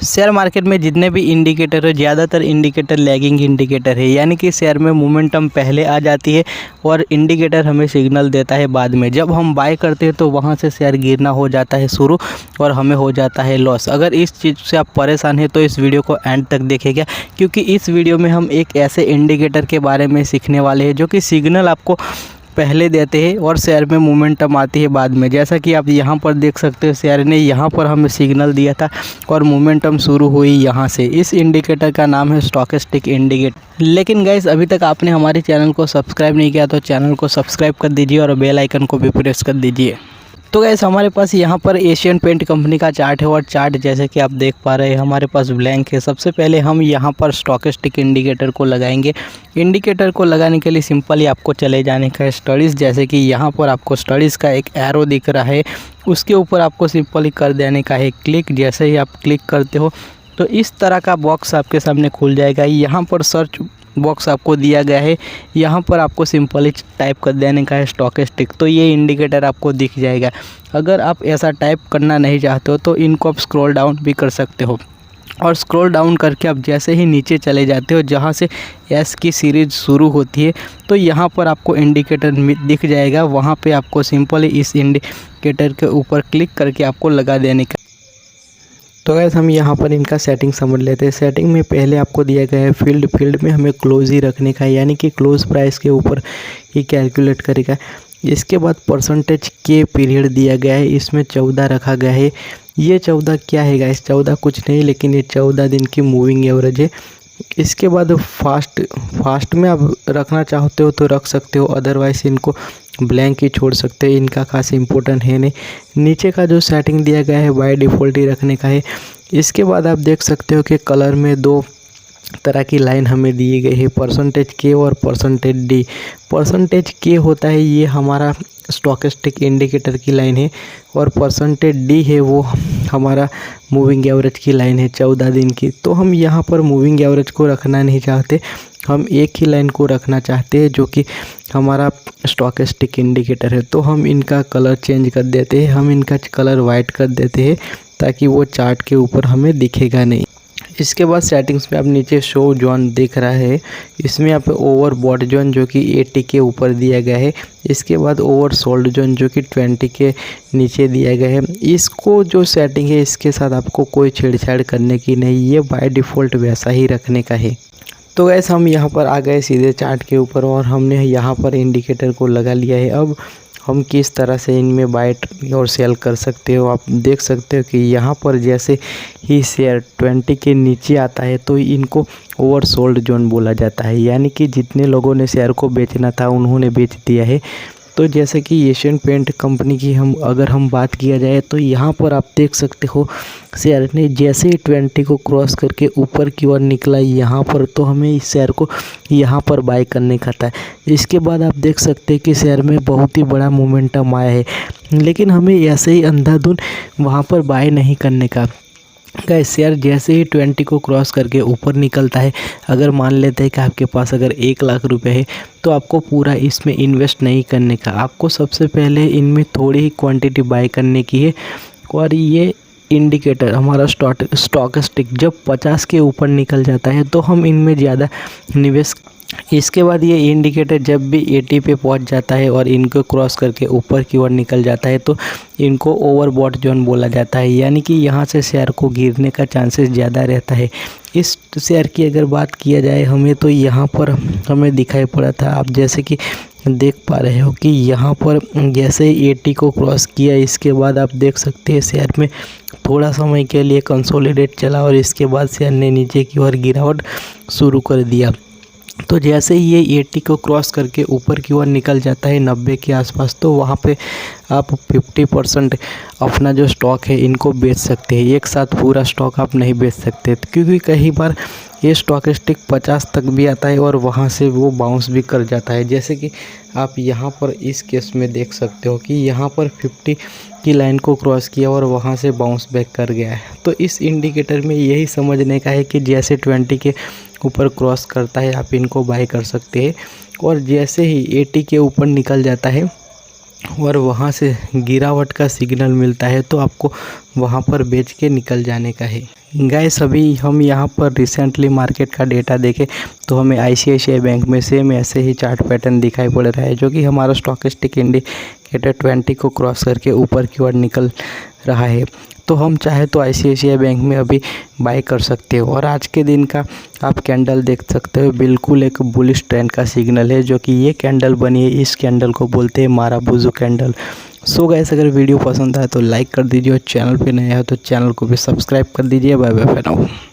Share market में जितने भी इंडिकेटर है ज़्यादातर इंडिकेटर लैगिंग इंडिकेटर है, यानी कि शेयर में मोमेंटम पहले आ जाती है और इंडिकेटर हमें सिग्नल देता है बाद में। जब हम बाय करते हैं तो वहां से शेयर गिरना हो जाता है शुरू और हमें हो जाता है लॉस। अगर इस चीज़ से आप परेशान हैं तो इस वीडियो को एंड तक देखेगा, क्योंकि इस वीडियो में हम एक ऐसे इंडिकेटर के बारे में सीखने वाले हैं जो कि सिग्नल आपको पहले देते हैं और शेयर में मोमेंटम आती है बाद में। जैसा कि आप यहाँ पर देख सकते हो, शेयर ने यहाँ पर हमें सिग्नल दिया था और मोमेंटम शुरू हुई यहाँ से। इस इंडिकेटर का नाम है स्टॉकेस्टिक इंडिकेटर। लेकिन गाइस, अभी तक आपने हमारे चैनल को सब्सक्राइब नहीं किया तो चैनल को सब्सक्राइब कर दीजिए और बेल आइकन को भी प्रेस कर दीजिए। तो गाइस, हमारे पास यहाँ पर एशियन पेंट कंपनी का चार्ट है और चार्ट जैसे कि आप देख पा रहे हैं हमारे पास ब्लैंक है। सबसे पहले हम यहाँ पर स्टॉकेस्टिक इंडिकेटर को लगाएंगे। इंडिकेटर को लगाने के लिए सिंपली आपको चले जाने का है स्टडीज़। जैसे कि यहाँ पर आपको स्टडीज़ का एक एरो दिख रहा है, उसके ऊपर आपको सिंपली कर देने का है क्लिक। जैसे ही आप क्लिक करते हो तो इस तरह का बॉक्स आपके सामने खुल जाएगा। यहाँ पर सर्च बॉक्स आपको दिया गया है, यहाँ पर आपको सिंपली टाइप कर देने का है स्टॉकेस्टिक, तो ये इंडिकेटर आपको दिख जाएगा। अगर आप ऐसा टाइप करना नहीं चाहते हो तो इनको आप स्क्रॉल डाउन भी कर सकते हो और स्क्रॉल डाउन करके आप जैसे ही नीचे चले जाते हो जहाँ से एस की सीरीज़ शुरू होती है तो यहाँ पर आपको इंडिकेटर दिख जाएगा। वहाँ पे आपको सिंपली इस इंडिकेटर के ऊपर क्लिक करके आपको लगा देने का। तो गाइस, हम यहाँ पर इनका सेटिंग समझ लेते हैं। सेटिंग में पहले आपको दिया गया है फील्ड में हमें क्लोज ही रखने का है, यानी कि क्लोज प्राइस के ऊपर ही कैलकुलेट करेगा। इसके बाद परसेंटेज के पीरियड दिया गया है, इसमें 14 रखा गया है। ये 14 क्या है गाइस? 14 कुछ नहीं, लेकिन ये 14 दिन की मूविंग एवरेज है। इसके बाद फास्ट में आप रखना चाहते हो तो रख सकते हो, अदरवाइज इनको ब्लैंक ही छोड़ सकते हैं, इनका खास इम्पोर्टेंट है नहीं। नीचे का जो सेटिंग दिया गया है बाय डिफ़ॉल्ट ही रखने का है। इसके बाद आप देख सकते हो कि कलर में दो तरह की लाइन हमें दी गई है, परसेंटेज के और परसेंटेज डी। परसेंटेज के होता है ये हमारा स्टॉकेस्टिक इंडिकेटर की लाइन है और परसेंटेज डी है वो हमारा मूविंग एवरेज की लाइन है 14 दिन की। तो हम यहाँ पर मूविंग एवरेज को रखना नहीं चाहते, हम एक ही लाइन को रखना चाहते हैं जो कि हमारा स्टॉकेस्टिक इंडिकेटर है। तो हम इनका कलर चेंज कर देते हैं, हम इनका कलर वाइट कर देते हैं ताकि वो चार्ट के ऊपर हमें दिखेगा नहीं। इसके बाद सेटिंग्स में आप नीचे शो जोन दिख रहा है, इसमें आप ओवर बॉट जोन जो कि 80 के ऊपर दिया गया है। इसके बाद ओवर सोल्ड जोन जो कि 20 के नीचे दिया गया है। इसको जो सेटिंग है इसके साथ आपको कोई छेड़छाड़ करने की नहीं, ये बाय डिफ़ॉल्ट वैसा ही रखने का है। तो गैस, हम यहाँ पर आ गए सीधे चार्ट के ऊपर और हमने यहाँ पर इंडिकेटर को लगा लिया है। अब हम किस तरह से इनमें बाय और सेल कर सकते हो आप देख सकते हो कि यहाँ पर जैसे ही शेयर 20 के नीचे आता है तो इनको ओवर सोल्ड जोन बोला जाता है, यानी कि जितने लोगों ने शेयर को बेचना था उन्होंने बेच दिया है। तो जैसे कि एशियन पेंट कंपनी की अगर हम बात किया जाए तो यहाँ पर आप देख सकते हो शेयर ने जैसे ही 20 को क्रॉस करके ऊपर की ओर निकला यहाँ पर, तो हमें इस शेयर को यहाँ पर बाय करने का था। इसके बाद आप देख सकते हैं कि शेयर में बहुत ही बड़ा मोमेंटम आया है, लेकिन हमें ऐसे ही अंधाधुन वहाँ पर बाय नहीं करने का। गाइस, शेयर जैसे ही 20 को क्रॉस करके ऊपर निकलता है, अगर मान लेते हैं कि आपके पास अगर 1 लाख रुपए है तो आपको पूरा इसमें इन्वेस्ट नहीं करने का, आपको सबसे पहले इनमें थोड़ी ही क्वांटिटी बाय करने की है। और ये इंडिकेटर हमारा स्टॉकेस्टिक जब 50 के ऊपर निकल जाता है तो हम इनमें ज़्यादा निवेश। इसके बाद ये इंडिकेटर जब भी 80 पे पहुंच जाता है और इनको क्रॉस करके ऊपर की ओर निकल जाता है तो इनको ओवरबॉट जोन बोला जाता है, यानी कि यहाँ से शेयर को गिरने का चांसेस ज़्यादा रहता है। इस शेयर की अगर बात किया जाए हमें तो यहाँ पर हमें दिखाई पड़ा था, आप जैसे कि देख पा रहे हो कि यहाँ पर जैसे 80 को क्रॉस किया, इसके बाद आप देख सकते हैं शेयर में थोड़ा समय के लिए कंसोलिडेट चला और इसके बाद शेयर ने नीचे की ओर गिरावट शुरू कर दिया। तो जैसे ही ये 80 को क्रॉस करके ऊपर की ओर निकल जाता है 90 के आसपास, तो वहाँ पे आप 50% अपना जो स्टॉक है इनको बेच सकते हैं। एक साथ पूरा स्टॉक आप नहीं बेच सकते, क्योंकि कई बार ये स्टॉकेस्टिक 50 तक भी आता है और वहाँ से वो बाउंस भी कर जाता है। जैसे कि आप यहाँ पर इस केस में देख सकते हो कि यहाँ पर 50 की लाइन को क्रॉस किया और वहाँ से बाउंस बैक कर गया है। तो इस इंडिकेटर में यही समझने का है कि जैसे 20 के ऊपर क्रॉस करता है आप इनको बाय कर सकते हैं, और जैसे ही 80 के ऊपर निकल जाता है और वहाँ से गिरावट का सिग्नल मिलता है तो आपको वहाँ पर बेच के निकल जाने का है। गाइस अभी हम यहाँ पर रिसेंटली मार्केट का डेटा देखें तो हमें ICICI बैंक में सेम ऐसे ही चार्ट पैटर्न दिखाई पड़ रहा है, जो कि हमारा स्टॉकेस्टिक इंडिकेटर 20 को क्रॉस करके ऊपर की ओर निकल रहा है। तो हम चाहे तो ICICI बैंक में अभी बाय कर सकते हो। और आज के दिन का आप कैंडल देख सकते हो, बिल्कुल एक बुलिश ट्रेंड का सिग्नल है, जो कि ये कैंडल बनी है, इस कैंडल को बोलते हैं मारुबुजु कैंडल। सो गाइस अगर वीडियो पसंद आए तो लाइक कर दीजिए और चैनल पे नया है तो चैनल को भी सब्सक्राइब कर दीजिए। Bye bye for now.